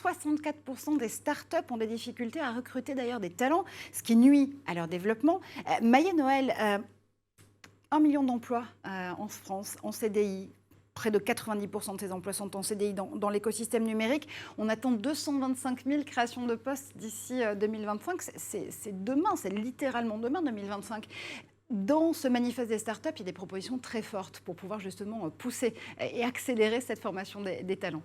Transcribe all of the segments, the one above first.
64% des startups ont des difficultés à recruter d'ailleurs des talents, ce qui nuit à leur développement. Maïa Noël, 1 million d'emplois en France, en CDI. Près de 90% de ces emplois sont en CDI dans l'écosystème numérique. On attend 225 000 créations de postes d'ici 2025. C'est demain, c'est littéralement demain, 2025. Dans ce manifeste des startups, il y a des propositions très fortes pour pouvoir justement pousser et accélérer cette formation des talents.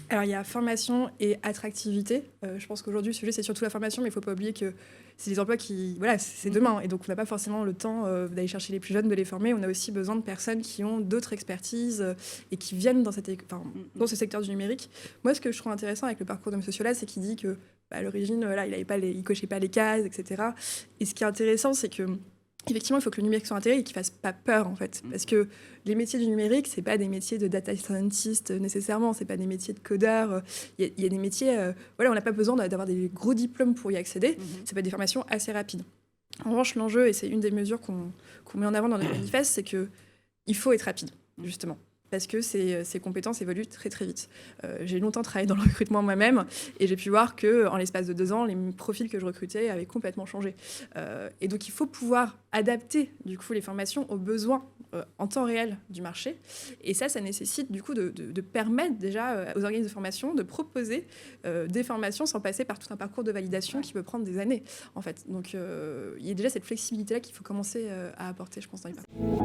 Alors, il y a formation et attractivité. Je pense qu'aujourd'hui, le sujet, c'est surtout la formation, mais il ne faut pas oublier que c'est des emplois qui... Voilà, c'est demain. Et donc, on n'a pas forcément le temps d'aller chercher les plus jeunes, de les former. On a aussi besoin de personnes qui ont d'autres expertises et qui viennent dans ce secteur du numérique. Moi, ce que je trouve intéressant avec le parcours de M. Ciola, c'est qu'il dit que, à l'origine, il cochait pas les cases, etc. Et ce qui est intéressant, c'est que effectivement, il faut que le numérique soit intégré et qu'il ne fasse pas peur, en fait. Parce que les métiers du numérique, ce n'est pas des métiers de data scientist nécessairement, ce n'est pas des métiers de codeur. Il y a des métiers... on n'a pas besoin d'avoir des gros diplômes pour y accéder. C'est pas des formations assez rapides. En revanche, l'enjeu, et c'est une des mesures qu'on met en avant dans notre manifeste, c'est qu'il faut être rapide, justement. Parce que ces compétences évoluent très très vite. J'ai longtemps travaillé dans le recrutement moi-même et j'ai pu voir qu'en l'espace de 2 ans, les profils que je recrutais avaient complètement changé. Et donc il faut pouvoir adapter du coup les formations aux besoins en temps réel du marché. Et ça nécessite du coup de permettre déjà aux organismes de formation de proposer des formations sans passer par tout un parcours de validation qui peut prendre des années en fait. Donc il y a déjà cette flexibilité-là qu'il faut commencer à apporter, je pense, dans les parcours.